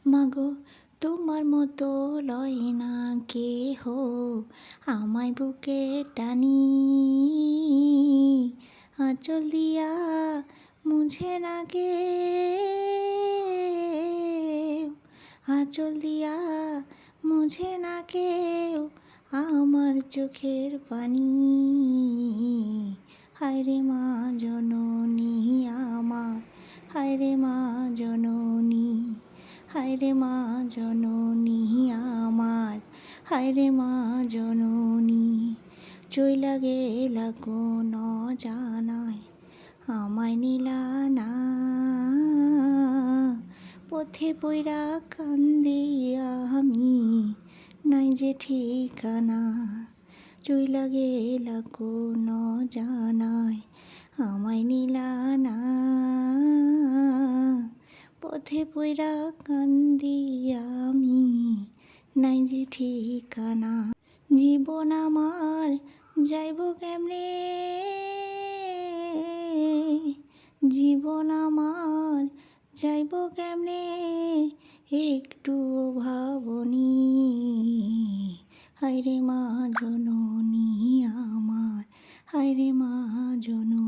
মাগো তোমার মতো লয় না কেহ আমায় বুকে টানি, আঁচল দিয়া মুছে না কেউ, আঁচল দিয়া মুছে না কেউ আমার চোখের পানি। হায়রে মা জননী আমার, হায়রে মা জননী, হায়রে মা জননী আমার, হায়রে মা জননী। চইলা গেলা কোন জানায় আমায় নিলা না, পথে পইরা কান্দি আমি নাই যে ঠিকানা। চইলা গেলা কোন জানায় আমায় নিলা না, পথে পইরা কান্দি আমি নাই যে ঠিকানা। জীবন আমার যাইব কেমনে, জীবন আমার যাইব কেমনে একটু ভাবনি। হায়রে মা জননী আমার, হায়রে মা জননী।